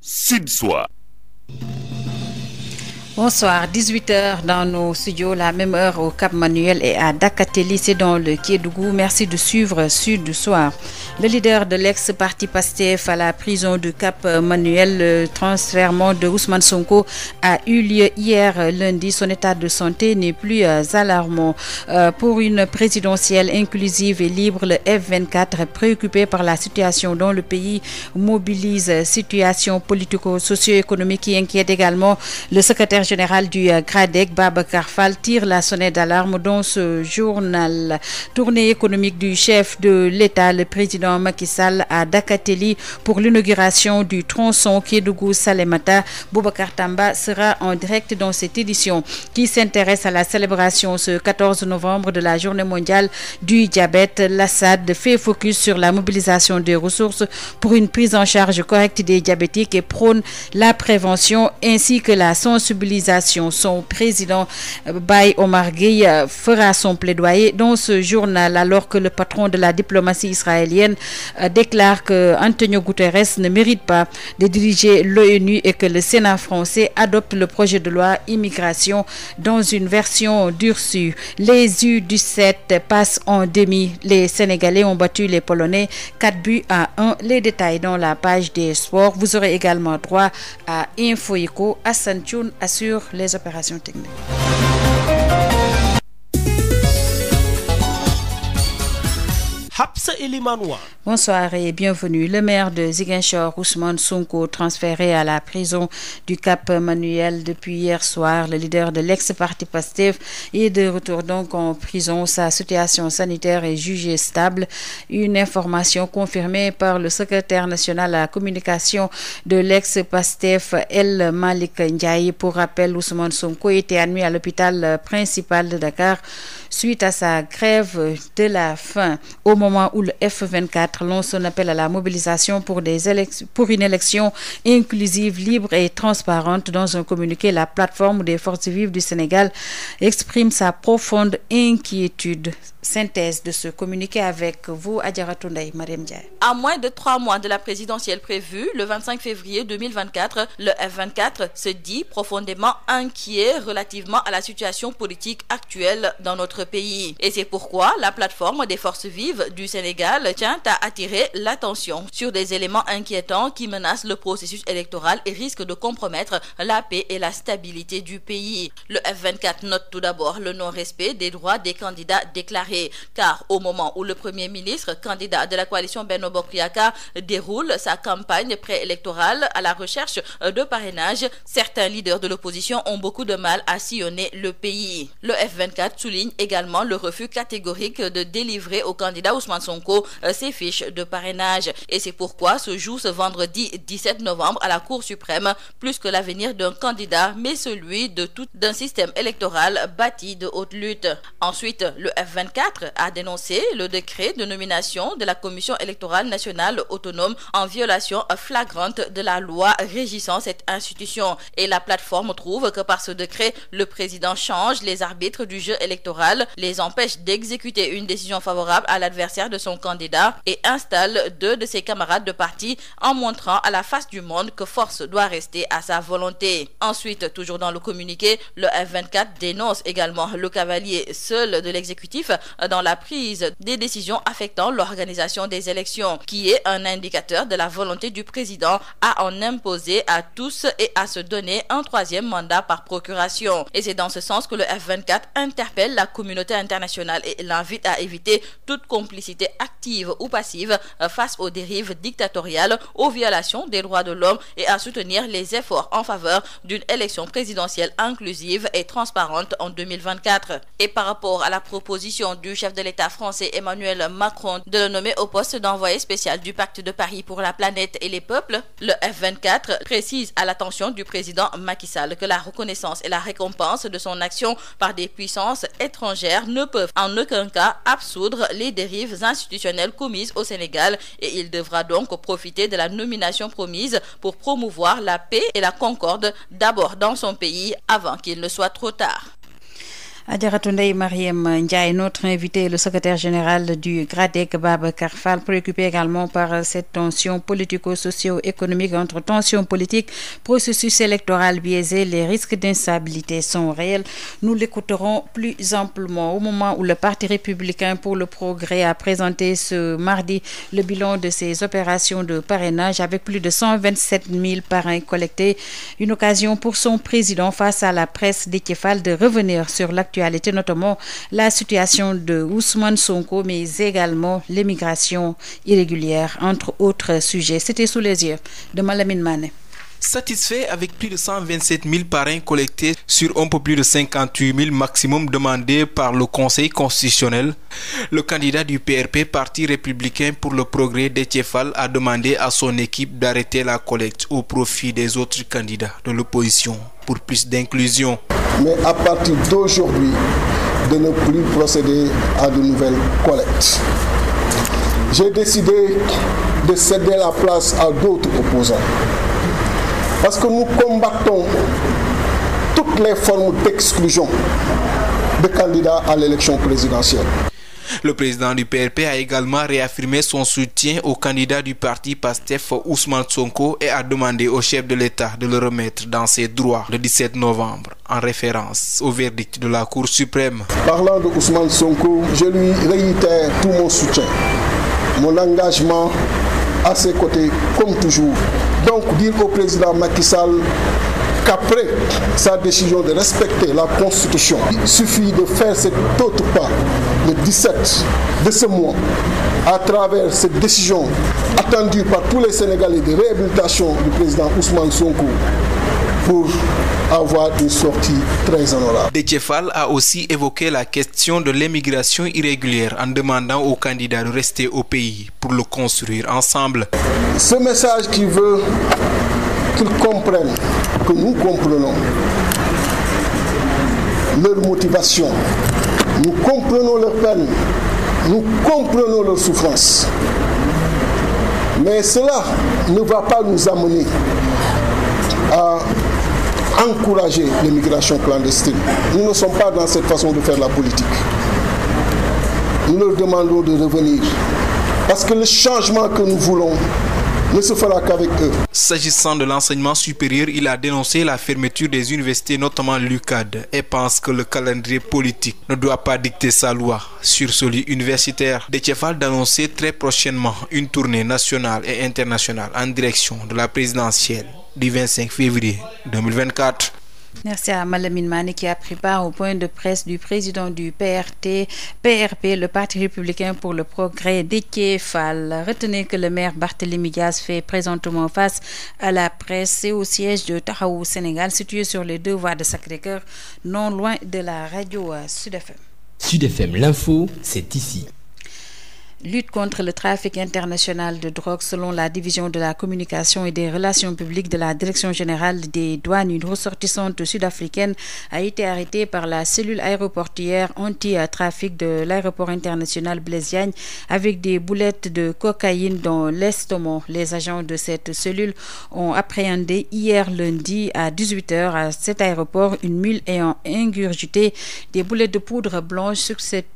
Sud Soir. Bonsoir, 18h dans nos studios, la même heure au Cap Manuel et à Dakateli, c'est dans le Kédougou. Merci de suivre Sud Soir. Le leader de l'ex-parti PASTEF à la prison de Cap Manuel, le transfèrement de Ousmane Sonko a eu lieu hier lundi. Son état de santé n'est plus alarmant. Pour une présidentielle inclusive et libre, le F24, préoccupé par la situation dans le pays, mobilise situation politico-socio-économique qui inquiète également le secrétaire général du GRADEC, Babacar Fall, tire la sonnette d'alarme dans ce journal. Tournée économique du chef de l'État, le président Macky Sall, à Dakateli pour l'inauguration du tronçon Kédougou-Salémata. Boubacar Tamba sera en direct dans cette édition qui s'intéresse à la célébration ce 14 novembre de la journée mondiale du diabète. L'ASAD fait focus sur la mobilisation des ressources pour une prise en charge correcte des diabétiques et prône la prévention ainsi que la sensibilisation. Son président Baye Omar Gueye fera son plaidoyer dans ce journal alors que le patron de la diplomatie israélienne déclare que Antonio Guterres ne mérite pas de diriger l'ONU et que le Sénat français adopte le projet de loi immigration dans une version durcie. Les U17 passent en demi. Les Sénégalais ont battu les Polonais 4-1. Les détails dans la page des sports. Vous aurez également droit à Infoeco. Hassan Thioune assure les opérations techniques. Bonsoir et bienvenue. Le maire de Ziguinchor, Ousmane Sonko, transféré à la prison du Cap Manuel depuis hier soir. Le leader de l'ex-parti PASTEF est de retour donc en prison. Sa situation sanitaire est jugée stable. Une information confirmée par le secrétaire national à la communication de l'ex-PASTEF, El Malik Ndiaye. Pour rappel, Ousmane Sonko était admis à l'hôpital principal de Dakar suite à sa grève de la faim. Au moment où le F24 lance son appel à la mobilisation pour une élection inclusive, libre et transparente. Dans un communiqué, la plateforme des forces vives du Sénégal exprime sa profonde inquiétude. Synthèse de ce communiqué avec vous, Adjaratou Ndeye Mariam Ndiaye. À moins de 3 mois de la présidentielle prévue, le 25 février 2024, le F24 se dit profondément inquiet relativement à la situation politique actuelle dans notre pays. Et c'est pourquoi la plateforme des forces vives du Sénégal tient à attirer l'attention sur des éléments inquiétants qui menacent le processus électoral et risquent de compromettre la paix et la stabilité du pays. Le F24 note tout d'abord le non-respect des droits des candidats déclarés. Car au moment où le Premier ministre, candidat de la coalition Benno Bokk Yakaar, déroule sa campagne préélectorale à la recherche de parrainage, certains leaders de l'opposition ont beaucoup de mal à sillonner le pays. Le F24 souligne également le refus catégorique de délivrer au candidat Ousmane Sonko ses fiches de parrainage. Et c'est pourquoi se joue ce vendredi 17 novembre à la Cour suprême plus que l'avenir d'un candidat, mais celui d'un système électoral bâti de haute lutte. Ensuite, le F24 a dénoncé le décret de nomination de la Commission électorale nationale autonome en violation flagrante de la loi régissant cette institution. Et la plateforme trouve que par ce décret, le président change les arbitres du jeu électoral, les empêche d'exécuter une décision favorable à l'adversaire de son candidat et installe 2 de ses camarades de parti en montrant à la face du monde que force doit rester à sa volonté. Ensuite, toujours dans le communiqué, le F24 dénonce également le cavalier seul de l'exécutif dans la prise des décisions affectant l'organisation des élections, qui est un indicateur de la volonté du président à en imposer à tous et à se donner un 3e mandat par procuration. Et c'est dans ce sens que le F24 interpelle la communauté internationale et l'invite à éviter toute complicité active ou passive face aux dérives dictatoriales, aux violations des droits de l'homme et à soutenir les efforts en faveur d'une élection présidentielle inclusive et transparente en 2024. Et par rapport à la proposition du chef de l'État français Emmanuel Macron de le nommer au poste d'envoyé spécial du Pacte de Paris pour la planète et les peuples, le F24 précise à l'attention du président Macky Sall que la reconnaissance et la récompense de son action par des puissances étrangères ne peuvent en aucun cas absoudre les dérives institutionnelles commises au Sénégal et il devra donc profiter de la nomination promise pour promouvoir la paix et la concorde d'abord dans son pays avant qu'il ne soit trop tard. Adjaratou Ndeye Marième Ndiaye, notre invité, le secrétaire général du GRADEC, Babacar Fall, préoccupé également par cette tension politico-socio-économique. Entre tension politique, processus électoral biaisé, les risques d'instabilité sont réels. Nous l'écouterons plus amplement au moment où le Parti républicain pour le progrès a présenté ce mardi le bilan de ses opérations de parrainage avec plus de 127 000 parrains collectés. Une occasion pour son président face à la presse Déthié Fall de revenir sur l'actualité, notamment la situation de Ousmane Sonko, mais également l'immigration irrégulière, entre autres sujets. C'était sous les yeux de Malamine Mané. Satisfait avec plus de 127 000 parrains collectés sur un peu plus de 58 000 maximum demandés par le Conseil constitutionnel, le candidat du PRP, Parti républicain pour le progrès, Déthié Fall, a demandé à son équipe d'arrêter la collecte au profit des autres candidats de l'opposition pour plus d'inclusion. Mais à partir d'aujourd'hui, de ne plus procéder à de nouvelles collectes. J'ai décidé de céder la place à d'autres opposants. Parce que nous combattons toutes les formes d'exclusion de candidats à l'élection présidentielle. Le président du PRP a également réaffirmé son soutien au candidat du parti PASTEF, Ousmane Sonko, et a demandé au chef de l'État de le remettre dans ses droits le 17 novembre, en référence au verdict de la Cour suprême. Parlant de Ousmane Sonko, je lui réitère tout mon soutien, mon engagement à ses côtés comme toujours. Donc dire au président Macky Sall qu'après sa décision de respecter la Constitution, il suffit de faire cet autre pas le 17 de ce mois à travers cette décision attendue par tous les Sénégalais de réhabilitation du président Ousmane Sonko pour avoir une sortie très honorable. Déthié Fall a aussi évoqué la question de l'immigration irrégulière en demandant aux candidats de rester au pays pour le construire ensemble. Ce message qui veut qu'ils comprennent que nous comprenons leur motivation, nous comprenons leur peine, nous comprenons leur souffrance. Mais cela ne va pas nous amener à encourager l'immigration clandestine. Nous ne sommes pas dans cette façon de faire la politique. Nous leur demandons de revenir. Parce que le changement que nous voulons ne se fera qu'avec eux. S'agissant de l'enseignement supérieur, il a dénoncé la fermeture des universités, notamment l'UCAD, et pense que le calendrier politique ne doit pas dicter sa loi sur celui universitaire. Déthié Fall d'annoncer très prochainement une tournée nationale et internationale en direction de la présidentielle du 25 février 2024. Merci à Malamine Mané qui a pris part au point de presse du président du PRP, le Parti républicain pour le progrès, Déthié Fall. Retenez que le maire Barthélémy Dias fait présentement face à la presse et au siège de Taxawu Sénégal, situé sur les 2 voies de Sacré-Cœur, non loin de la radio Sud FM. Sud FM, l'info, c'est ici. Lutte contre le trafic international de drogue. Selon la division de la communication et des relations publiques de la Direction générale des douanes, une ressortissante sud-africaine a été arrêtée par la cellule aéroportuaire anti-trafic de l'aéroport international Blaise Diagne avec des boulettes de cocaïne dans l'estomac. Les agents de cette cellule ont appréhendé hier lundi à 18h à cet aéroport une mule ayant ingurgité des boulettes de poudre blanche suspectées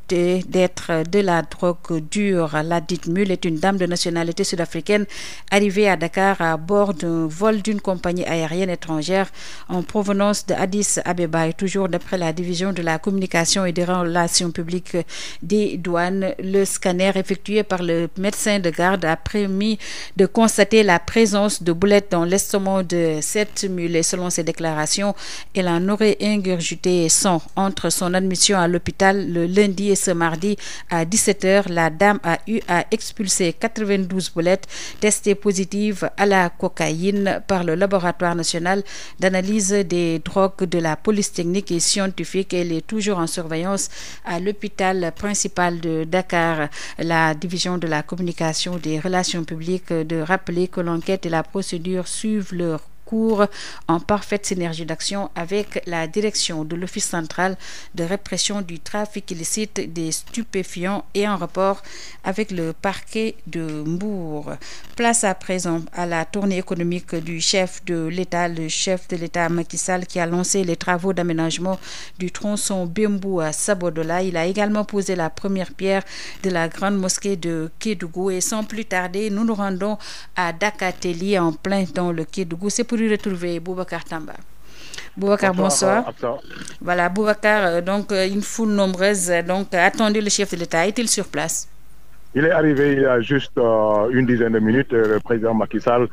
d'être de la drogue dure. La dite mule est une dame de nationalité sud-africaine arrivée à Dakar à bord d'un vol d'une compagnie aérienne étrangère en provenance de Addis Abeba. Et toujours d'après la division de la communication et des relations publiques des douanes, le scanner effectué par le médecin de garde a permis de constater la présence de boulettes dans l'estomac de cette mule. Et selon ses déclarations, elle en aurait ingurgité 100 entre son admission à l'hôpital le lundi et ce mardi à 17h. La dame a eu à expulser 92 boulettes testées positives à la cocaïne par le laboratoire national d'analyse des drogues de la police technique et scientifique. Elle est toujours en surveillance à l'hôpital principal de Dakar. La division de la communication des relations publiques de rappeler que l'enquête et la procédure suivent leur cours en parfaite synergie d'action avec la direction de l'Office central de répression du trafic illicite des stupéfiants et en rapport avec le parquet de Mbour. Place à présent à la tournée économique du chef de l'État, le chef de l'État Macky Sall, qui a lancé les travaux d'aménagement du tronçon Bembou à Sabodola. Il a également posé la première pierre de la grande mosquée de Kédougou et sans plus tarder, nous nous rendons à Dakateli en plein dans le Kédougou. C'est pour y retrouver Boubacar Tamba. Boubacar, bonsoir. Voilà, Boubacar, donc une foule nombreuse attendait le chef de l'État. Est-il sur place? Il est arrivé il y a juste une dizaine de minutes. Le président Macky Sall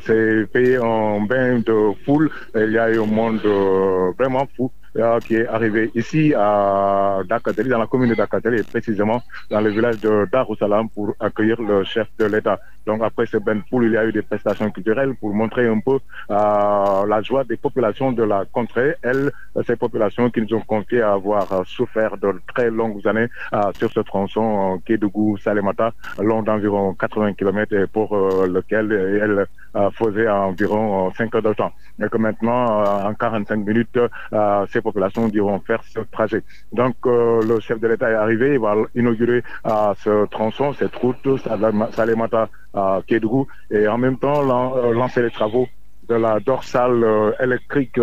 s'est payé un bain de foule. Il y a eu un monde vraiment fou qui est arrivé ici à Dakateli, dans la commune de Dakateli, et précisément dans le village de Darussalam pour accueillir le chef de l'État. Donc après ce bain de foule, il y a eu des prestations culturelles pour montrer un peu la joie des populations de la contrée. Ces populations qui nous ont confié à avoir souffert de très longues années sur ce tronçon Kédougou-Salémata, long d'environ 80 km et pour lequel elle faisait environ 5 heures de temps. Et que maintenant, en 45 minutes, ces populations devront faire ce trajet. Donc le chef de l'État est arrivé, il va inaugurer ce tronçon, cette route Salémata Kédougou, et en même temps lancer les travaux de la dorsale électrique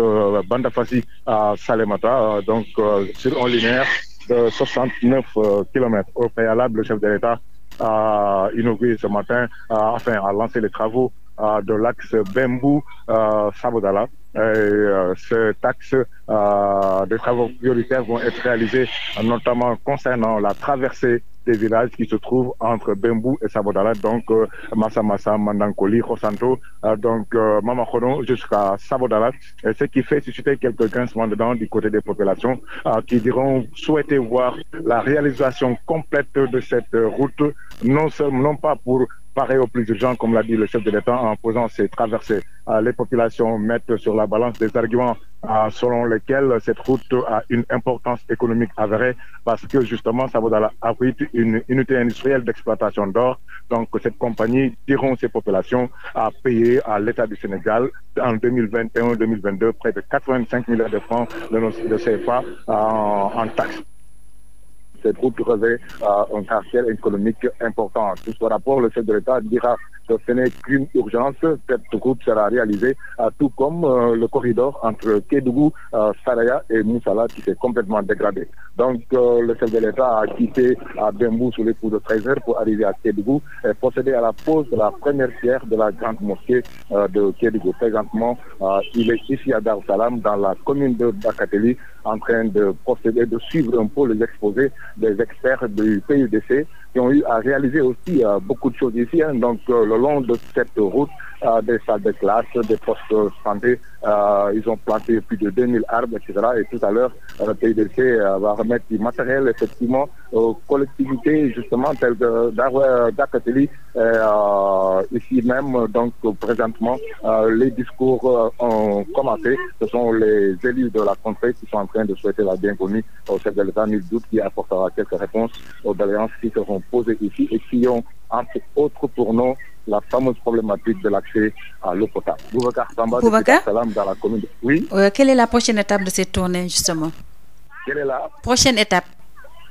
Bandafassi à Salémata, donc sur un linéaire de 69 km. Au préalable, le chef de l'État a inauguré ce matin, a lancé les travaux de l'axe Bembou-Sabodala. Cet axe des travaux prioritaires vont être réalisés, notamment concernant la traversée des villages qui se trouvent entre Bembou et Sabodala, donc Massa, Mandankoli, Khosanto, Mamakhono jusqu'à Sabodala, ce qui fait susciter quelques grincements dedans du côté des populations qui diront souhaiter voir la réalisation complète de cette route, non pas pour pareil au plus urgent, comme l'a dit le chef de l'État, en posant ces traversées. Les populations mettent sur la balance des arguments selon lesquels cette route a une importance économique avérée parce que justement Sabodala abrite une unité industrielle d'exploitation d'or. Donc cette compagnie, diront ces populations, a payé à l'État du Sénégal en 2021-2022 près de 85 milliards de francs de CFA en taxes. Cette route revêt un caractère économique important. Sous ce rapport, le chef de l'État dira que ce n'est qu'une urgence. Cette route sera réalisée, tout comme le corridor entre Kédougou, Saraya et Moussala qui s'est complètement dégradé. Donc le chef de l'État a quitté Bembou sous les coups de 13 heures pour arriver à Kédougou et procéder à la pose de la première pierre de la grande mosquée de Kédougou. Présentement, il est ici à Darussalam, dans la commune de Dakateli, en train de procéder, de suivre un peu les exposés des experts du PUDC qui ont eu à réaliser aussi beaucoup de choses ici. Donc le long de cette route, des salles de classe, des postes de santé, ils ont planté plus de 2000 arbres, etc. Et tout à l'heure, le PUDC va remettre du matériel effectivement aux collectivités justement telles que Dakateli, ici même. Donc présentement, les discours ont commencé. Ce sont les élus de la contrée qui sont en train de souhaiter la bienvenue au chef de l'État, nul doute, qui apportera quelques réponses aux doléances qui seront posées ici et qui ont entre autres pour nous la fameuse problématique de l'accès à l'eau potable. Boubacar Tamba, dans la commune. Oui. Quelle est la prochaine étape de cette tournée justement? Quelle est la prochaine étape?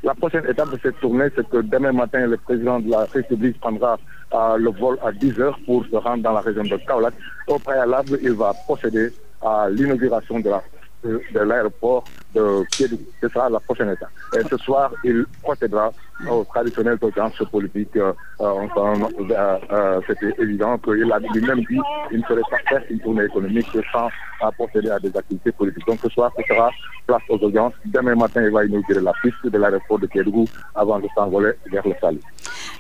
La prochaine étape de cette tournée, c'est que demain matin, le président de la République prendra le vol à 10h pour se rendre dans la région de Kaolack. Au préalable, il va procéder à l'inauguration de l'aéroport de Kédougou. C'est ça la prochaine étape. Et ce soir, il procédera aux traditionnelles audiences politiques. C'était évident qu'il a lui-même dit qu'il ne ferait pas faire une tournée économique sans procéder à des activités politiques. Donc ce soir, ce sera place aux audiences. Demain matin, il va inaugurer la piste de l'aéroport de Kédougou avant de s'envoler vers le Salut.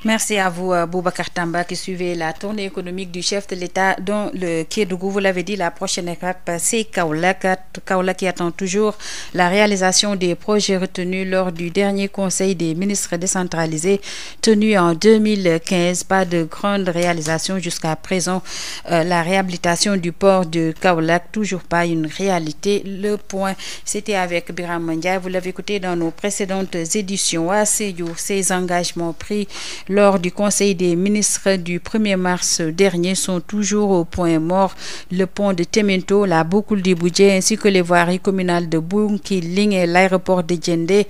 Merci à vous, Boubacar Tamba, qui suivait la tournée économique du chef de l'État dans le Kédougou. Vous l'avez dit, la prochaine étape, c'est Kaolack. Kaolack qui attend toujours la réalisation des projets retenus lors du dernier conseil des ministres décentralisés tenu en 2015. Pas de grande réalisation jusqu'à présent. La réhabilitation du port de Kaolack, toujours pas une réalité. Le point, c'était avec Biram Ndiaye. Vous l'avez écouté dans nos précédentes éditions. À Sédhiou, ces engagements pris lors du Conseil des ministres du 1er mars dernier sont toujours au point mort. Le pont de Temento, la boucle du Budget ainsi que les voiries communales de Bounkiling et l'aéroport de Djendé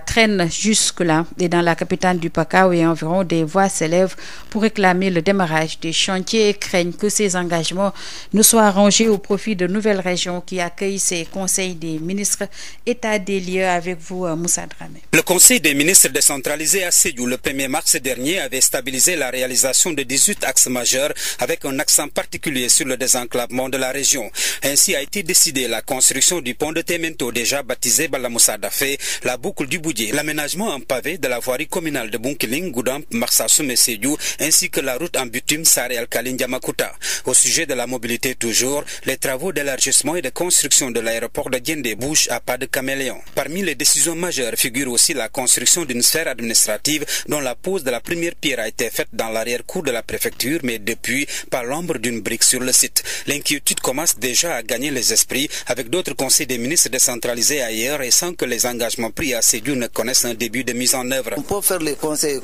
traînent jusque-là. Et dans la capitale du Pakao et environ, des voix s'élèvent pour réclamer le démarrage des chantiers et craignent que ces engagements ne soient rangés au profit de nouvelles régions qui accueillent ces conseils des ministres. État des lieux avec vous, Moussa Dramé. Le Conseil des ministres décentralisé à Sédhiou le 1er mars dernier avait stabilisé la réalisation de 18 axes majeurs avec un accent particulier sur le désenclavement de la région. Ainsi a été décidé la construction du pont de Temento, déjà baptisé Balamoussa Dafé, la boucle du Budget, l'aménagement en pavé de la voirie communale de Bounkiling, Goudamp, Marsassoum et Sédhiou, ainsi que la route en bitume Saré Alkaline Diamakuta. Au sujet de la mobilité toujours, les travaux d'élargissement et de construction de l'aéroport de Djendé bougent à pas de caméléon. Parmi les décisions majeures figure aussi la construction d'une sphère administrative dont la pose de la première pierre a été faite dans l'arrière-cour de la préfecture, mais depuis par l'ombre d'une brique sur le site. L'inquiétude commence déjà à gagner les esprits avec d'autres conseils des ministres décentralisés ailleurs et sans que les engagements pris à Sédhiou ne connaissent un début de mise en œuvre. On peut faire les conseils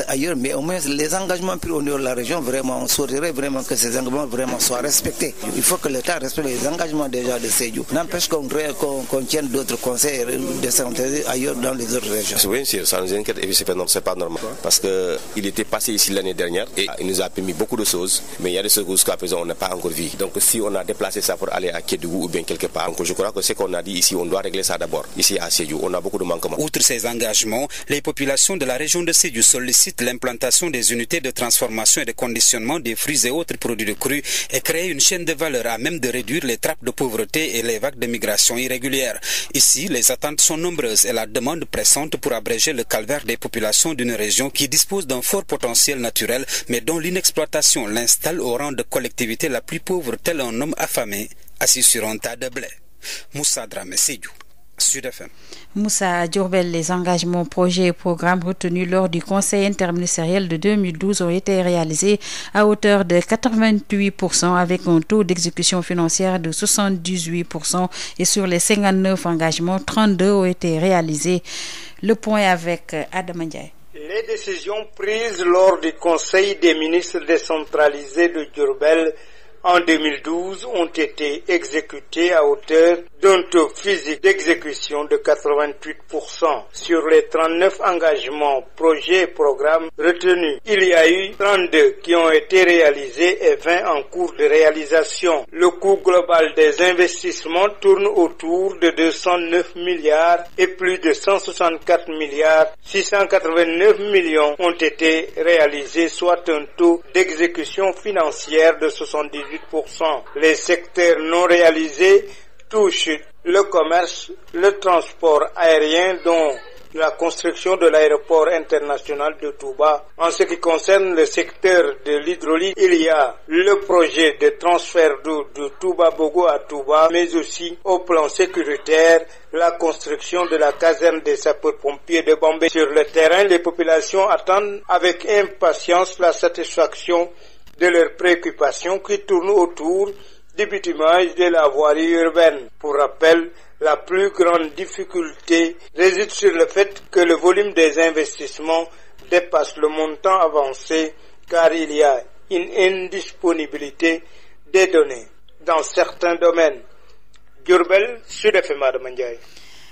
ailleurs, mais au moins les engagements pris au niveau de la région, vraiment, on souhaiterait vraiment que ces engagements vraiment soient respectés. Il faut que l'État respecte les engagements déjà de Sédhiou. N'empêche qu'on tienne d'autres conseils décentralisés ailleurs dans les autres régions. Oui, ça nous inquiète et c'est pas normal. Parce qu'il était passé ici l'année dernière et il nous a permis beaucoup de choses, mais il y a des choses jusqu'à présent on n'a pas encore vu. Donc si on a déplacé ça pour aller à Kédougou ou bien quelque part, donc je crois que ce qu'on a dit ici, on doit régler ça d'abord. Ici à Sédhiou, on a beaucoup de manquements. Outre ces engagements, les populations de la région de Sédhiou sollicitent l'implantation des unités de transformation et de conditionnement des fruits et autres produits de cru et créer une chaîne de valeur à même de réduire les trappes de pauvreté et les vagues de migration irrégulière. Ici, les attentes sont nombreuses et la demande pressante pour abréger le calvaire des populations d'une région qui dispose d'un fort potentiel naturel mais dont l'inexploitation l'installe au rang de collectivité la plus pauvre tel un homme affamé assis sur un tas de blé. Moussa Dramé, Sédhiou, Sud FM. Moussa Diourbel, les engagements, projets et programmes retenus lors du Conseil interministériel de 2012 ont été réalisés à hauteur de 88% avec un taux d'exécution financière de 78% et sur les 59 engagements, 32 ont été réalisés. Le point avec Adam Ndiaye. Les décisions prises lors du Conseil des ministres décentralisé de Diourbel en 2012 ont été exécutés à hauteur d'un taux physique d'exécution de 88%. Sur les 39 engagements, projets et programmes retenus, il y a eu 32 qui ont été réalisés et 20 en cours de réalisation. Le coût global des investissements tourne autour de 209 milliards et plus de 164 milliards. 689 millions ont été réalisés, soit un taux d'exécution financière de 78%. Les secteurs non réalisés touchent le commerce, le transport aérien, dont la construction de l'aéroport international de Touba. En ce qui concerne le secteur de l'hydraulique, il y a le projet de transfert d'eau de Touba-Bogo à Touba, mais aussi au plan sécuritaire, la construction de la caserne des sapeurs-pompiers de Bambé. Sur le terrain, les populations attendent avec impatience la satisfaction de leurs préoccupations qui tournent autour du bitumage de la voirie urbaine. Pour rappel, la plus grande difficulté réside sur le fait que le volume des investissements dépasse le montant avancé car il y a une indisponibilité des données dans certains domaines. Diourbel, Sud FM, Adam Ndiaye.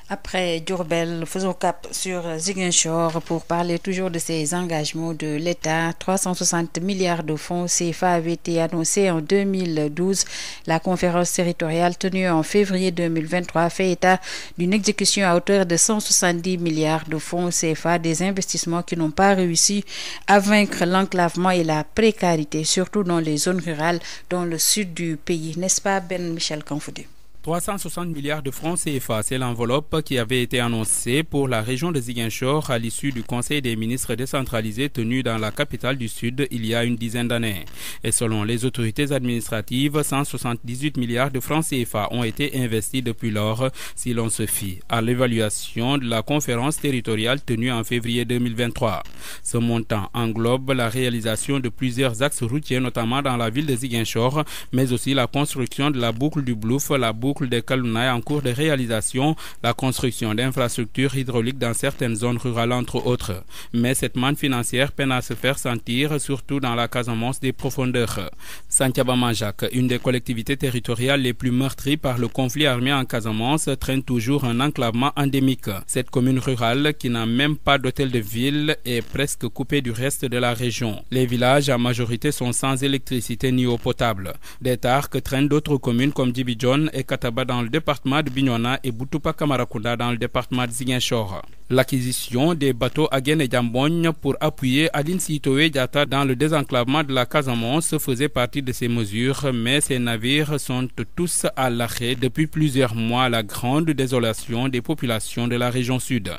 Après Diourbel, faisons cap sur Ziguinchor pour parler toujours de ces engagements de l'État. 360 milliards de fonds CFA avaient été annoncés en 2012. La conférence territoriale tenue en février 2023 fait état d'une exécution à hauteur de 170 milliards de fonds CFA, des investissements qui n'ont pas réussi à vaincre l'enclavement et la précarité, surtout dans les zones rurales, dans le sud du pays. N'est-ce pas, Ben Michel Kanfoudé? 360 milliards de francs CFA, c'est l'enveloppe qui avait été annoncée pour la région de Ziguinchor à l'issue du Conseil des ministres décentralisé tenu dans la capitale du Sud il y a une dizaine d'années. Et selon les autorités administratives, 178 milliards de francs CFA ont été investis depuis lors, si l'on se fie à l'évaluation de la conférence territoriale tenue en février 2023. Ce montant englobe la réalisation de plusieurs axes routiers, notamment dans la ville de Ziguinchor, mais aussi la construction de la boucle du Blouf, la boucle boucle de Kalounaye en cours de réalisation, la construction d'infrastructures hydrauliques dans certaines zones rurales entre autres. Mais cette manne financière peine à se faire sentir, surtout dans la Casamance des profondeurs. Santhiaba Manjak, une des collectivités territoriales les plus meurtries par le conflit armé en Casamance, traîne toujours un enclavement endémique. Cette commune rurale, qui n'a même pas d'hôtel de ville, est presque coupée du reste de la région. Les villages en majorité sont sans électricité ni eau potable. Des tares que traînent d'autres communes comme Djibidjon et Kataba dans le département de Bignona et Boutoupa Kamarakunda dans le département de Ziguinchor. L'acquisition des bateaux Agen et Diambogne pour appuyer Aline Sitoé Diatta dans le désenclavement de la Casamance faisait partie de ces mesures, mais ces navires sont tous à l'arrêt depuis plusieurs mois à la grande désolation des populations de la région sud.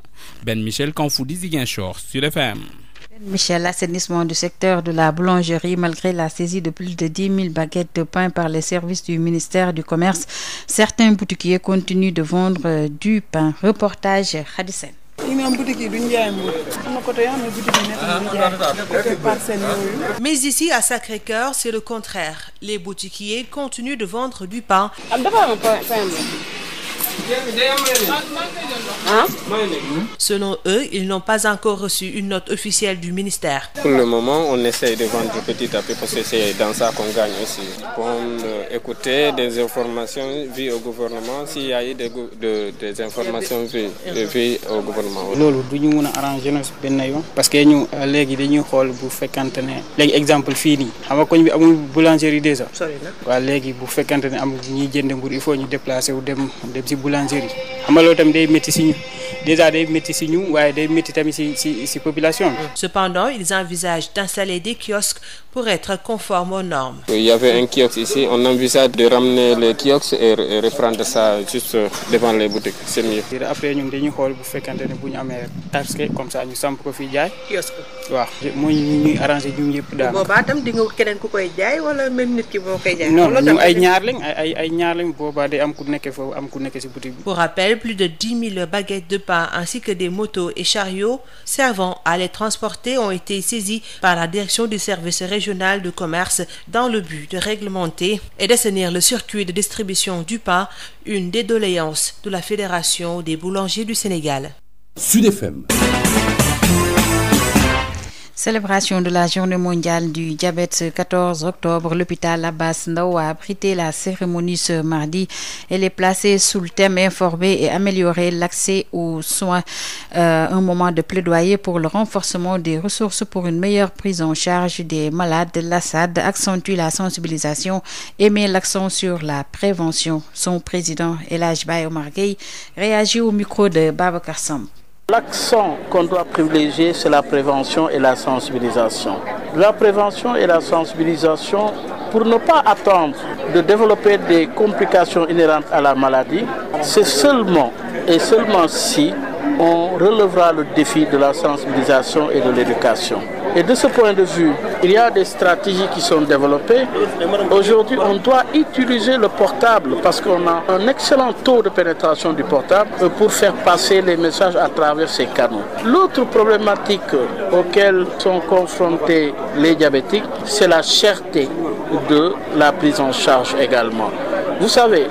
Ben Michel Kanfoudi, Ziguinchor, sur FM. Michel, l'assainissement du secteur de la boulangerie, malgré la saisie de plus de 10 000 baguettes de pain par les services du ministère du Commerce, certains boutiquiers continuent de vendre du pain. Reportage Khadisen. Mais ici, à Sacré-Cœur, c'est le contraire. Les boutiquiers continuent de vendre du pain. Selon eux, ils n'ont pas encore reçu une note officielle du ministère. Pour le moment, on essaye de vendre petit à petit parce que c'est dans ça qu'on gagne aussi. Pour écouter des informations vues au gouvernement, s'il y a eu des informations vues au gouvernement. loolu du ñu mën a arranger na benn yoon parce que ñu léegi dañuy xool bu fekkante ne léegi exemple fii nii xam nga koñ bi amul boulangerie déjà. waaw léegi bu fekkante ne amul ñuy jënd mburu il faut ñu déplacer wu dem si boulangerie xam nga loolu tamit day métti si ñu déjà day métti si ñu waaye day métti tamit si population bi. Cependant, ils envisagent d'installer des kiosques pour être conformes aux normes. Il y avait un kiosque ici, on envisage de ramener les kiosques et reprendre ça juste devant les boutiques, c'est mieux. Après ñun dañuy xool bu fekkante ne bu ñu amee taxe comme ça ñu samp ko fii jaay. kiosque waaw mooy ñuy arrangé ñun yëpp daal. boobaa tam di nga keneen ku koy jaay wala même nit ki boo koy jaay. non ñu ay ñaar lañ ay ñaar lañ boobaa day am ku nekk foofu am ku nekk si boutique bi. Pour rappel, plus de 10 000 baguettes de pain ainsi que des motos et chariots servant à les transporter ont été saisis par la direction du service régional de commerce dans le but de réglementer et d'assainir le circuit de distribution du pain, une des doléances de la Fédération des boulangers du Sénégal. Sud FM. Célébration de la journée mondiale du diabète ce 14 octobre, l'hôpital Abass Ndao a abrité la cérémonie ce mardi. Elle est placée sous le thème informer et améliorer l'accès aux soins. Un moment de plaidoyer pour le renforcement des ressources pour une meilleure prise en charge des malades. L'ASAD accentue la sensibilisation et met l'accent sur la prévention. Son président El Hadj Baye Omar Gueye réagit au micro de Babacar Samb. L'accent qu'on doit privilégier, c'est la prévention et la sensibilisation. La prévention et la sensibilisation pour ne pas attendre de développer des complications inhérentes à la maladie. C'est seulement et seulement si on relèvera le défi de la sensibilisation et de l'éducation. Et de ce point de vue, il y a des stratégies qui sont développées. Aujourd'hui, on doit utiliser le portable parce qu'on a un excellent taux de pénétration du portable pour faire passer les messages à travers ces canaux. L'autre problématique auquel sont confrontés les diabétiques, c'est la cherté de la prise en charge également. Vous savez,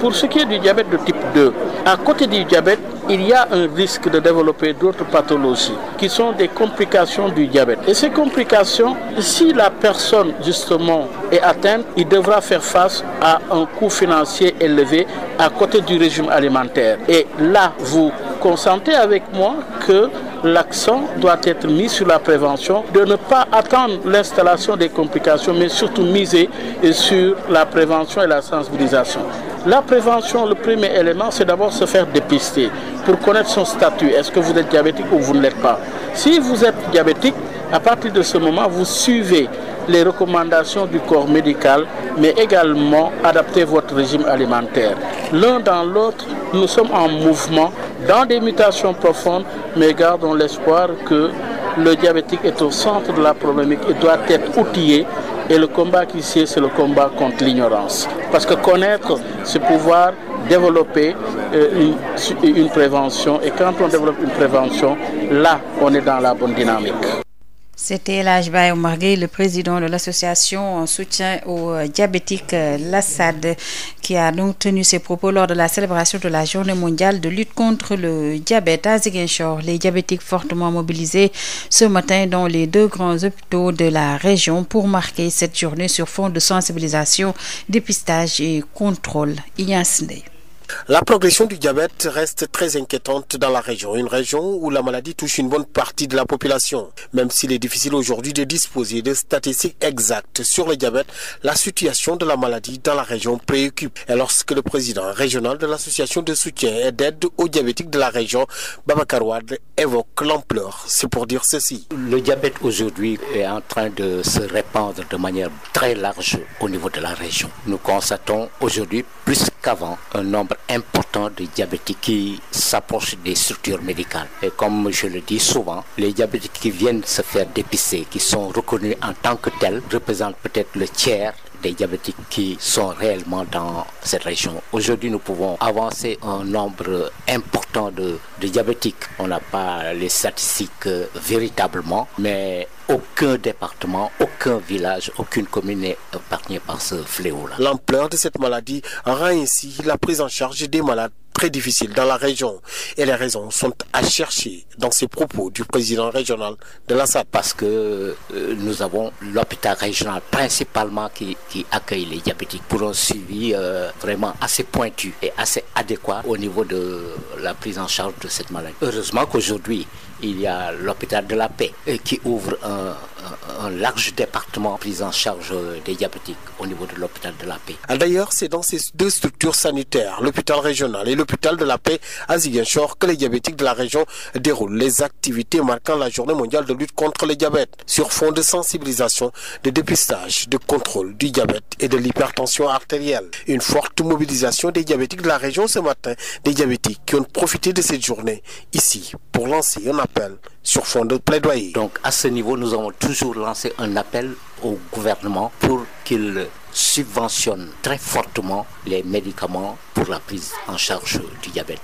pour ce qui est du diabète de type 2, à côté du diabète, il y a un risque de développer d'autres pathologies qui sont des complications du diabète. Et ces complications, si la personne justement est atteinte, il devra faire face à un coût financier élevé à côté du régime alimentaire. Et là, vous consentez avec moi que l'accent doit être mis sur la prévention, de ne pas attendre l'installation des complications, mais surtout miser sur la prévention et la sensibilisation. La prévention, le premier élément, c'est d'abord se faire dépister pour connaître son statut. Est-ce que vous êtes diabétique ou vous ne l'êtes pas? Si vous êtes diabétique, à partir de ce moment, vous suivez les recommandations du corps médical, mais également adaptez votre régime alimentaire. L'un dans l'autre, nous sommes en mouvement dans des mutations profondes, mais gardons l'espoir que le diabétique est au centre de la problématique et doit être outillé. Et le combat qui c'est le combat contre l'ignorance. Parce que connaître, c'est pouvoir développer une prévention. Et quand on développe une prévention, là, on est dans la bonne dynamique. C'était El Hadj Baye Omar Gueye, le président de l'association en soutien aux diabétiques l'ASSAD, qui a donc tenu ses propos lors de la célébration de la journée mondiale de lutte contre le diabète à Ziguinchor. Les diabétiques fortement mobilisés ce matin dans les 2 grands hôpitaux de la région pour marquer cette journée sur fond de sensibilisation, dépistage et contrôle. Ignace Ndeye. La progression du diabète reste très inquiétante dans la région, une région où la maladie touche une bonne partie de la population. Même s'il est difficile aujourd'hui de disposer de statistiques exactes sur le diabète, la situation de la maladie dans la région préoccupe. Et lorsque le président régional de l'association de soutien et d'aide aux diabétiques de la région, Babacar Wade, évoque l'ampleur, c'est pour dire ceci. Le diabète aujourd'hui est en train de se répandre de manière très large au niveau de la région. Nous constatons aujourd'hui plus qu'avant un nombre important de diabétiques qui s'approchent des structures médicales. Et comme je le dis souvent, les diabétiques qui viennent se faire dépister, qui sont reconnus en tant que tels, représentent peut-être le tiers des diabétiques qui sont réellement dans cette région. Aujourd'hui, nous pouvons avancer un nombre important de diabétiques. On n'a pas les statistiques véritablement, mais aucun département, aucun village, aucune commune n'est épargnée par ce fléau-là. L'ampleur de cette maladie rend ainsi la prise en charge des malades très difficile dans la région. Et les raisons sont à chercher dans ces propos du président régional de l'ASSAD. Parce que nous avons l'hôpital régional principalement qui accueille les diabétiques pour un suivi vraiment assez pointu et assez adéquat au niveau de la prise en charge de cette maladie. Heureusement qu'aujourd'hui, il y a l'hôpital de la Paix qui ouvre un large département prise en charge des diabétiques au niveau de l'hôpital de la Paix. D'ailleurs, c'est dans ces 2 structures sanitaires, l'hôpital régional et l'hôpital de la Paix à Ziguinchor, que les diabétiques de la région déroulent les activités marquant la journée mondiale de lutte contre le diabète, sur fond de sensibilisation, de dépistage, de contrôle du diabète et de l'hypertension artérielle. Une forte mobilisation des diabétiques de la région ce matin, des diabétiques qui ont profité de cette journée ici pour lancer un appel sur fond de plaidoyer. Donc à ce niveau, nous avons toujours lancé un appel au gouvernement pour qu'il subventionne très fortement les médicaments pour la prise en charge du diabète,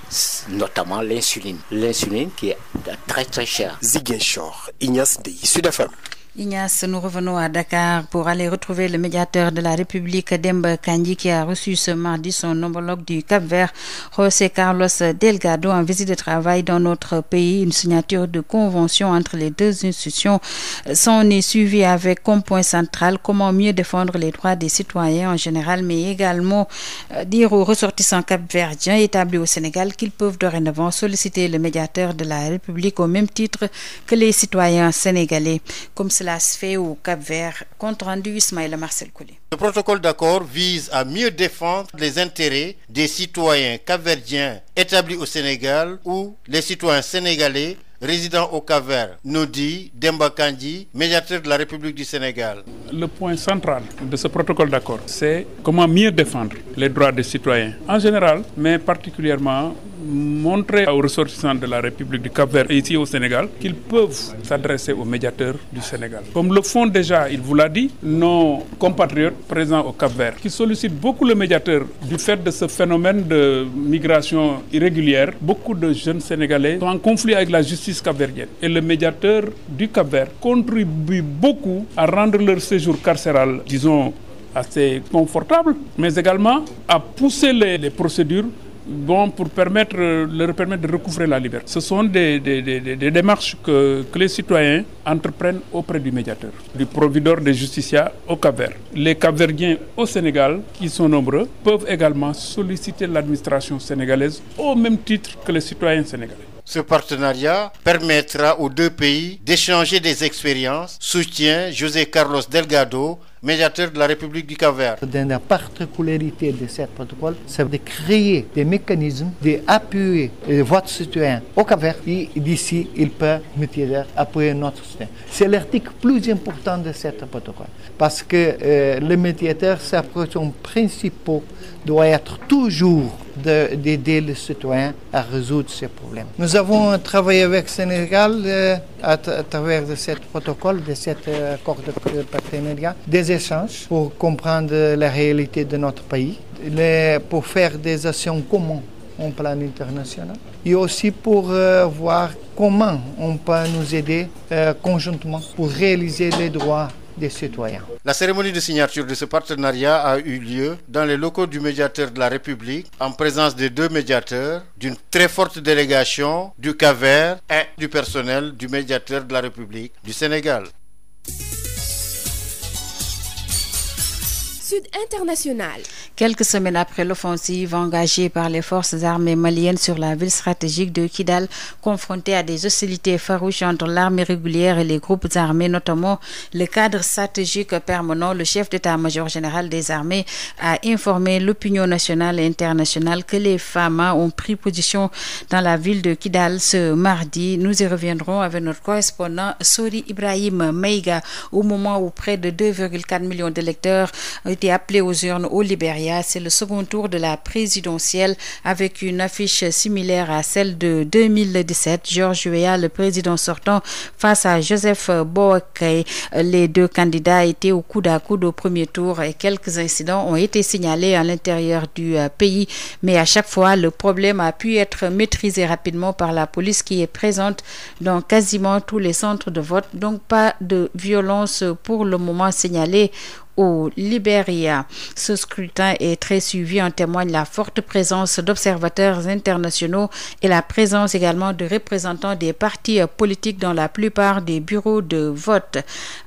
notamment l'insuline. L'insuline qui est très très chère. Ziguinchor, Ignace Ndeye, Sud FM. Ignace, nous revenons à Dakar pour aller retrouver le médiateur de la République, Demba Kandji, qui a reçu ce mardi son homologue du Cap-Vert, José Carlos Delgado, en visite de travail dans notre pays. Une signature de convention entre les 2 institutions s'en est suivie avec comme point central comment mieux défendre les droits des citoyens en général, mais également dire aux ressortissants cap-verdiens établis au Sénégal qu'ils peuvent dorénavant solliciter le médiateur de la République au même titre que les citoyens sénégalais. Comme cela se fait au Cap-Vert. Compte rendu Ismaïla Marcel Kouli. Le protocole d'accord vise à mieux défendre les intérêts des citoyens capverdiens établis au Sénégal ou les citoyens sénégalais résidant au Cap-Vert, nous dit Demba Kandji, médiateur de la République du Sénégal. Le point central de ce protocole d'accord, c'est comment mieux défendre les droits des citoyens en général, mais particulièrement montrer aux ressortissants de la République du Cap-Vert et ici au Sénégal qu'ils peuvent s'adresser au médiateur du Sénégal. Comme le font déjà, il vous l'a dit, nos compatriotes présents au Cap-Vert, qui sollicitent beaucoup le médiateur du fait de ce phénomène de migration irrégulière. Beaucoup de jeunes Sénégalais sont en conflit avec la justice capverdienne. Et le médiateur du Cap-Vert contribue beaucoup à rendre leur séjour carcéral, disons, assez confortable, mais également à pousser les procédures pour leur permettre de recouvrer la liberté. Ce sont des démarches que les citoyens entreprennent auprès du médiateur, du provideur des justiciats au Cap-Vert. Les Cap-Verdiens au Sénégal, qui sont nombreux, peuvent également solliciter l'administration sénégalaise au même titre que les citoyens sénégalais. Ce partenariat permettra aux 2 pays d'échanger des expériences, soutient José Carlos Delgado, médiateur de la République du Cap-Vert. La particularité de ce protocole, c'est de créer des mécanismes d'appuyer votre citoyen au Cap-Vert et d'ici, il peut appuyer notre citoyen. C'est l'article plus important de ce protocole parce que le médiateur, sa fonction principale doit être toujours d'aider les citoyens à résoudre ces problèmes. Nous avons travaillé avec le Sénégal à travers de ce protocole, de cet accord de partenariat, des échanges pour comprendre la réalité de notre pays, pour faire des actions communes en plan international et aussi pour voir comment on peut nous aider conjointement pour réaliser les droits des citoyens. La cérémonie de signature de ce partenariat a eu lieu dans les locaux du médiateur de la République, en présence des 2 médiateurs, d'une très forte délégation du Cap-Vert et du personnel du médiateur de la République du Sénégal. Sud International. Quelques semaines après l'offensive engagée par les forces armées maliennes sur la ville stratégique de Kidal, confrontée à des hostilités farouches entre l'armée régulière et les groupes armés, notamment le cadre stratégique permanent, le chef d'état-major général des armées a informé l'opinion nationale et internationale que les FAMA ont pris position dans la ville de Kidal ce mardi. Nous y reviendrons avec notre correspondant Sori Ibrahim Maïga, au moment où près de 2,4 millions d'électeurs ont été appelés aux urnes au Libéria. C'est le second tour de la présidentielle avec une affiche similaire à celle de 2017. Georges Weah, le président sortant, face à Joseph Boakai. Les 2 candidats étaient au coude à coude au premier tour et quelques incidents ont été signalés à l'intérieur du pays. Mais à chaque fois, le problème a pu être maîtrisé rapidement par la police qui est présente dans quasiment tous les centres de vote. Donc pas de violence pour le moment signalée au Libéria. Ce scrutin est très suivi, en témoigne la forte présence d'observateurs internationaux et la présence également de représentants des partis politiques dans la plupart des bureaux de vote.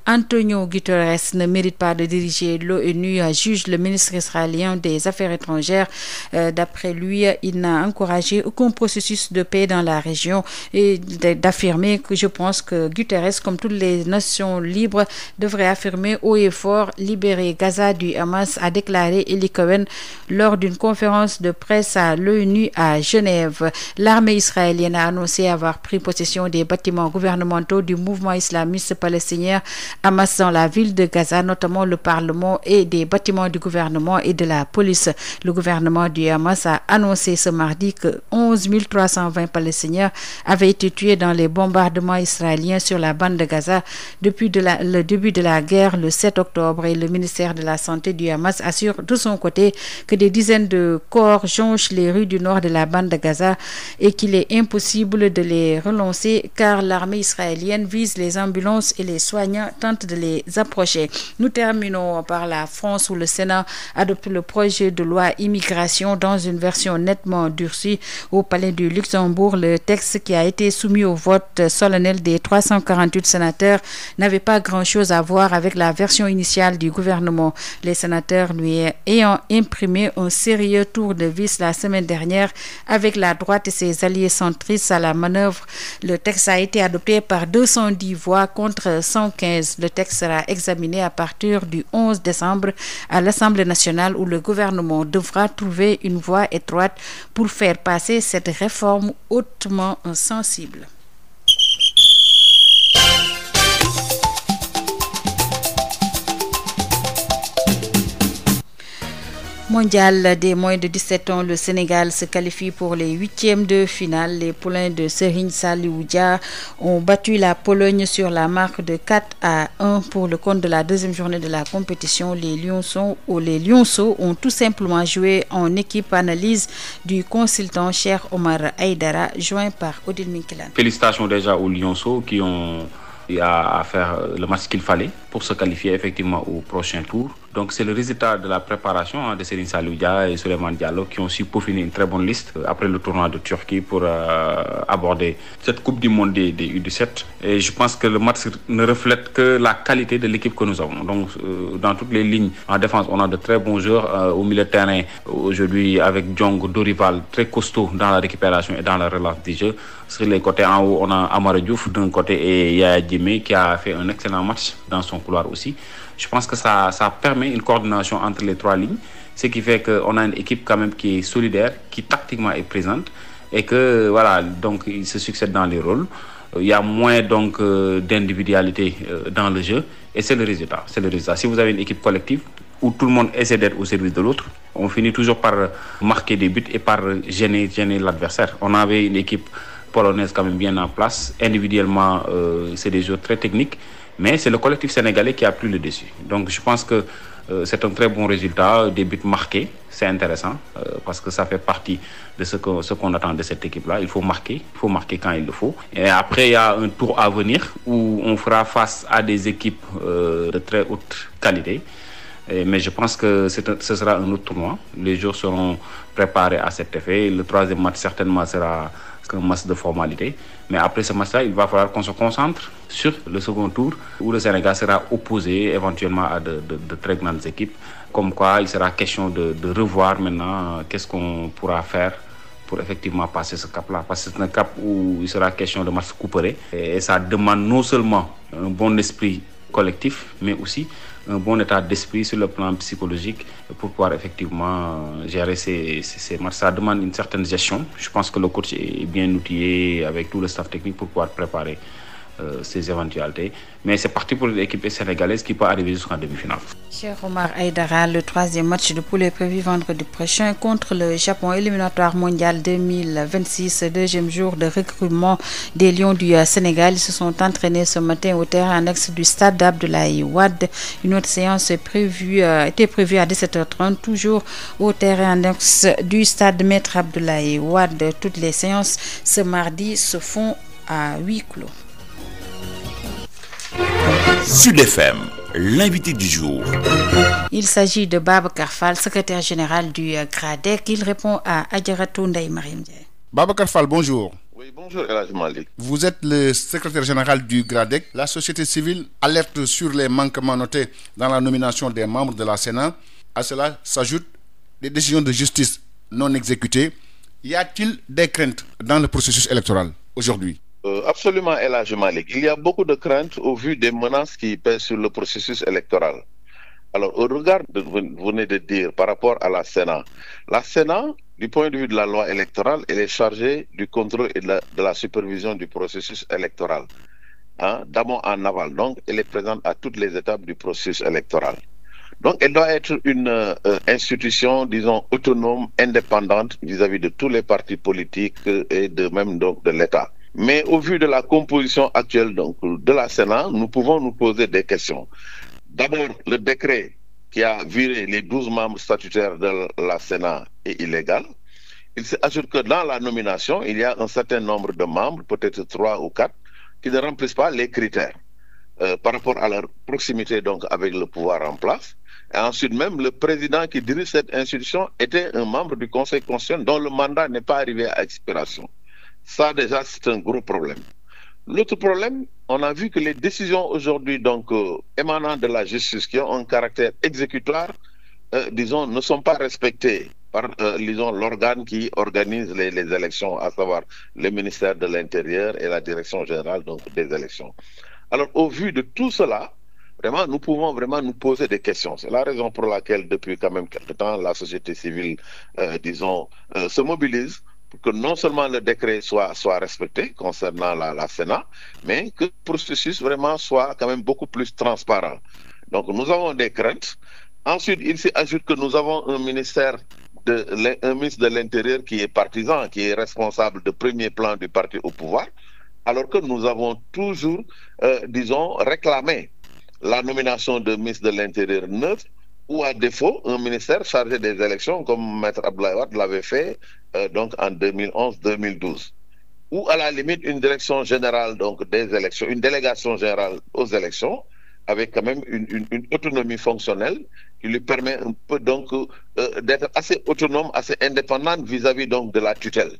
Antonio Guterres ne mérite pas de diriger l'ONU, juge le ministre israélien des Affaires étrangères. D'après lui, il n'a encouragé aucun processus de paix dans la région et d'affirmer que je pense que Guterres, comme toutes les nations libres, devrait affirmer haut et fort libérer Gaza du Hamas, a déclaré Eli Cohen lors d'une conférence de presse à l'ONU à Genève. L'armée israélienne a annoncé avoir pris possession des bâtiments gouvernementaux du mouvement islamiste palestinien Hamas dans la ville de Gaza, notamment le Parlement et des bâtiments du gouvernement et de la police. Le gouvernement du Hamas a annoncé ce mardi que 11 320 Palestiniens avaient été tués dans les bombardements israéliens sur la bande de Gaza depuis le début de la guerre le 7 octobre. Et le ministère de la Santé du Hamas assure de son côté que des dizaines de corps jonchent les rues du nord de la bande de Gaza et qu'il est impossible de les relancer car l'armée israélienne vise les ambulances et les soignants tentent de les approcher. Nous terminons par la France où le Sénat adopte le projet de loi immigration dans une version nettement durcie. Au Palais du Luxembourg, le texte qui a été soumis au vote solennel des 348 sénateurs n'avait pas grand-chose à voir avec la version initiale du gouvernement. Les sénateurs lui ayant imprimé un sérieux tour de vis la semaine dernière avec la droite et ses alliés centristes à la manœuvre. Le texte a été adopté par 210 voix contre 115. Le texte sera examiné à partir du 11 décembre à l'Assemblée nationale où le gouvernement devra trouver une voie étroite pour faire passer cette réforme hautement sensible. Mondial des moins de 17 ans, le Sénégal se qualifie pour les 8e de finale. Les poulains de Serigne Saliou Dia ont battu la Pologne sur la marque de 4-1 pour le compte de la deuxième journée de la compétition. Les Lionceaux ont tout simplement joué en équipe. Analyse du consultant Cheikh Omar Aïdara, joint par Odile Minkilan. Félicitations déjà aux Lionceaux qui ont à faire le match qu'il fallait pour se qualifier effectivement au prochain tour. Donc c'est le résultat de la préparation de Serigne Saliou Dia et Souleymane Diallo qui ont su peaufiner une très bonne liste après le tournoi de Turquie pour aborder cette Coupe du Monde des U17. Et je pense que le match ne reflète que la qualité de l'équipe que nous avons. Donc dans toutes les lignes en défense, on a de très bons joueurs. Au milieu de terrain, aujourd'hui avec Djong, Dorival, très costaud dans la récupération et dans la relance du jeu. Sur les côtés en haut, on a Amara Diouf d'un côté et Yaya Djemé qui a fait un excellent match dans son couloir aussi. Je pense que ça permet une coordination entre les trois lignes, ce qui fait qu'on a une équipe quand même qui est solidaire, qui tactiquement est présente et que voilà, donc ils se succèdent dans les rôles. Il y a moins donc d'individualité dans le jeu et c'est le résultat. Si vous avez une équipe collective où tout le monde essaie d'être au service de l'autre, on finit toujours par marquer des buts et par gêner l'adversaire. On avait une équipe polonaise quand même bien en place. Individuellement, c'est des joueurs très techniques. Mais c'est le collectif sénégalais qui a pris le dessus. Donc je pense que c'est un très bon résultat, des buts marqués, c'est intéressant parce que ça fait partie de ce qu'on attend de cette équipe-là. Il faut marquer quand il le faut. Et après, il y a un tour à venir où on fera face à des équipes de très haute qualité. Mais je pense que ce sera un autre tournoi. Les joueurs seront préparés à cet effet. Le troisième match, certainement, sera un match de formalité. Mais après ce match-là, il va falloir qu'on se concentre sur le second tour où le Sénégal sera opposé éventuellement à de très grandes équipes. Comme quoi, il sera question de revoir maintenant qu'est-ce qu'on pourra faire pour effectivement passer ce cap-là. Parce que c'est un cap où il sera question de match couperé. Et ça demande non seulement un bon esprit collectif, mais aussi un bon état d'esprit sur le plan psychologique pour pouvoir effectivement gérer ces matchs. Ça demande une certaine gestion. Je pense que le coach est bien outillé avec tout le staff technique pour pouvoir préparer ces éventualités. Mais c'est parti pour l'équipe sénégalaise qui peut arriver jusqu'en demi-finale. Cher Omar Aïdara, le troisième match de poule est prévu vendredi prochain contre le Japon, éliminatoire mondial 2026, deuxième jour de recrutement des Lions du Sénégal. Ils se sont entraînés ce matin au terrain annexe du stade Abdoulaye Wade. Une autre séance était prévue à 17h30, toujours au terrain annexe du stade Maître Abdoulaye Wade. Toutes les séances ce mardi se font à huis clos. Sud FM, l'invité du jour. Il s'agit de Babacar Fall, secrétaire général du GRADEC. Il répond à Adjaratou Ndeye Mariam Ndiaye. Babacar Fall, bonjour. Oui, bonjour El Hadj Malick. Vous êtes le secrétaire général du GRADEC. La société civile alerte sur les manquements notés dans la nomination des membres de la Sénat. À cela s'ajoutent des décisions de justice non exécutées. Y a-t-il des craintes dans le processus électoral aujourd'hui? Absolument, El Hadj Malick. Il y a beaucoup de craintes au vu des menaces qui pèsent sur le processus électoral. Alors, au regard de vous venez de dire par rapport à la Sénat, du point de vue de la loi électorale, elle est chargée du contrôle et de la supervision du processus électoral, d'amont en aval. Donc, elle est présente à toutes les étapes du processus électoral. Donc, elle doit être une institution, disons, autonome, indépendante vis-à-vis de tous les partis politiques et de l'État. Mais au vu de la composition actuelle de la Sénat, nous pouvons nous poser des questions. D'abord, le décret qui a viré les 12 membres statutaires de la Sénat est illégal. Il s'ajoute que dans la nomination, il y a un certain nombre de membres, peut-être 3 ou 4, qui ne remplissent pas les critères par rapport à leur proximité avec le pouvoir en place. Et ensuite même, le président qui dirige cette institution était un membre du Conseil constitutionnel dont le mandat n'est pas arrivé à expiration. Ça, déjà, c'est un gros problème. L'autre problème, on a vu que les décisions aujourd'hui, émanant de la justice, qui ont un caractère exécutoire, ne sont pas respectées par, l'organe qui organise les élections, à savoir le ministère de l'Intérieur et la Direction générale des élections. Alors, au vu de tout cela, vraiment, nous pouvons vraiment nous poser des questions. C'est la raison pour laquelle, depuis quand même quelque temps, la société civile, se mobilise pour que non seulement le décret soit respecté concernant la Sénat, mais que le processus vraiment soit quand même beaucoup plus transparent. Donc nous avons des craintes. Ensuite, il s'ajoute que nous avons un ministre de l'Intérieur qui est partisan, qui est responsable de premier plan du parti au pouvoir, alors que nous avons toujours, réclamé la nomination de ministre de l'Intérieur neutre, ou à défaut, un ministère chargé des élections, comme Maître Abdoulaye Wade l'avait fait en 2011-2012. Ou à la limite, une direction générale des élections, une délégation générale aux élections, avec quand même une autonomie fonctionnelle qui lui permet un peu d'être assez autonome, assez indépendante vis-à-vis de la tutelle.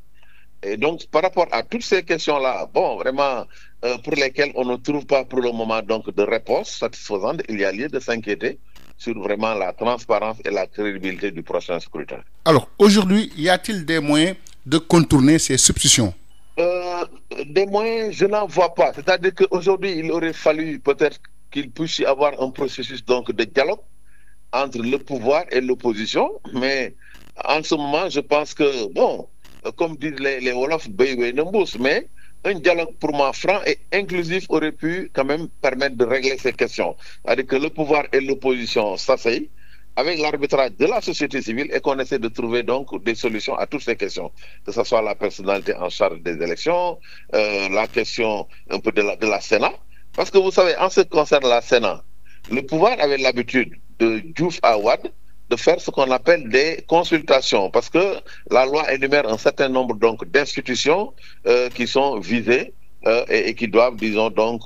Et donc, par rapport à toutes ces questions-là, vraiment, pour lesquelles on ne trouve pas pour le moment de réponse satisfaisante, il y a lieu de s'inquiéter sur vraiment la transparence et la crédibilité du prochain scrutin. Alors, aujourd'hui, y a-t-il des moyens de contourner ces substitutions? Des moyens, je n'en vois pas. C'est-à-dire qu'aujourd'hui, il aurait fallu peut-être qu'il puisse y avoir un processus de dialogue entre le pouvoir et l'opposition. Mais en ce moment, je pense que, comme disent les Wolofs, mais un dialogue pour moi franc et inclusif aurait pu quand même permettre de régler ces questions. C'est-à-dire que le pouvoir et l'opposition s'asseyent avec l'arbitrage de la société civile et qu'on essaie de trouver des solutions à toutes ces questions. Que ce soit la personnalité en charge des élections, la question un peu de la Sénat. Parce que vous savez, en ce qui concerne la Sénat, le pouvoir avait l'habitude de Diouf à Wade de faire ce qu'on appelle des consultations, parce que la loi énumère un certain nombre donc d'institutions qui sont visées et qui doivent, disons, donc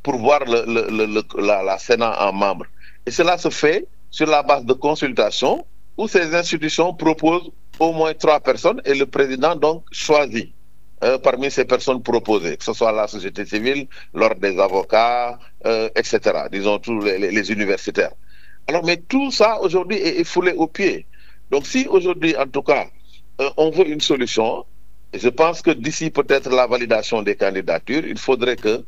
pourvoir la Sénat en membres. Et cela se fait sur la base de consultations où ces institutions proposent au moins 3 personnes et le président donc choisit parmi ces personnes proposées, que ce soit la société civile, l'ordre des avocats, etc., disons tous les universitaires. Alors, mais tout ça aujourd'hui est foulé aux pieds. Donc si aujourd'hui, en tout cas, on veut une solution, je pense que d'ici peut-être la validation des candidatures, il faudrait que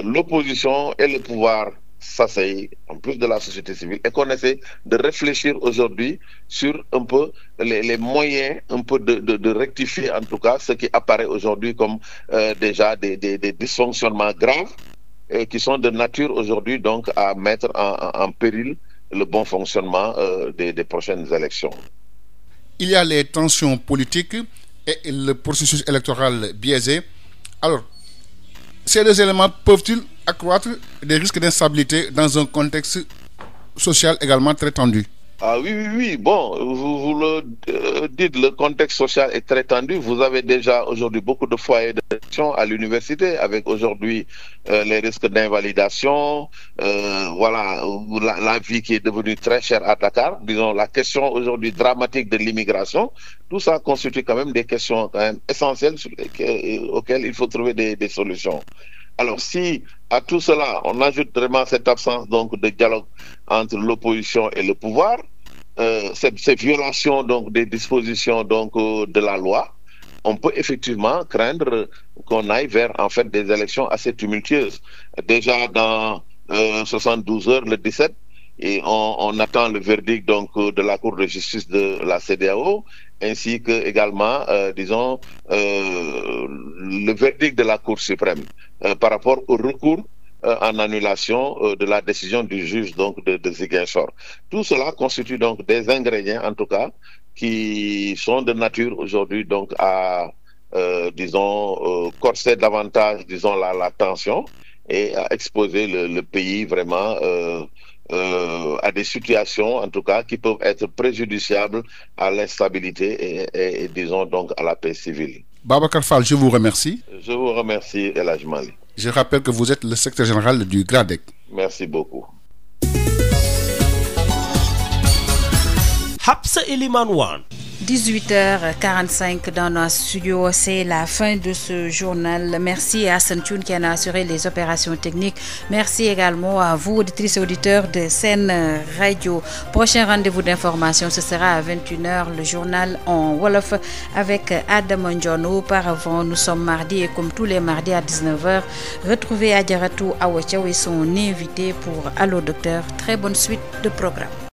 l'opposition et le pouvoir s'asseyent, en plus de la société civile, et qu'on essaie de réfléchir aujourd'hui sur un peu les moyens un peu de rectifier en tout cas ce qui apparaît aujourd'hui comme déjà des dysfonctionnements graves et qui sont de nature aujourd'hui donc à mettre en péril le bon fonctionnement des prochaines élections. Il y a les tensions politiques et le processus électoral biaisé. Alors, ces deux éléments peuvent-ils accroître des risques d'instabilité dans un contexte social également très tendu? Ah oui. Bon, vous le dites, le contexte social est très tendu. Vous avez déjà aujourd'hui beaucoup de foyers d'élection à l'université avec aujourd'hui les risques d'invalidation, voilà, la vie qui est devenue très chère à Dakar. Disons, la question aujourd'hui dramatique de l'immigration. Tout ça constitue quand même des questions quand même essentielles auxquelles il faut trouver des solutions. Alors si à tout cela, on ajoute vraiment cette absence donc de dialogue entre l'opposition et le pouvoir, ces violations donc des dispositions donc de la loi, on peut effectivement craindre qu'on aille vers en fait des élections assez tumultueuses. Déjà dans 72 heures, le 17, et on attend le verdict donc de la Cour de justice de la CEDEAO, ainsi que également, disons, le verdict de la Cour suprême par rapport au recours en annulation de la décision du juge donc de Ziguinchor. Tout cela constitue donc des ingrédients, en tout cas, qui sont de nature aujourd'hui donc à, disons, corser davantage, disons, la tension et à exposer le pays vraiment à des situations, en tout cas, qui peuvent être préjudiciables à l'instabilité et disons donc à la paix civile. Babacar Fall, je vous remercie. Je vous remercie, El Hadj Mali. Je rappelle que vous êtes le secrétaire général du GRADEC. Merci beaucoup. Hapsa Eliman Wan. 18h45 dans nos studios, c'est la fin de ce journal. Merci à Hassan Thioune qui en a assuré les opérations techniques. Merci également à vous, auditrices et auditeurs de Sen Radio. Prochain rendez-vous d'information, ce sera à 21h, le journal en Wolof avec Adam Ndiono. Auparavant, nous sommes mardi et comme tous les mardis à 19h, retrouvez Adjaratou Awa Thiaw et son invité pour Allo Docteur. Très bonne suite de programme.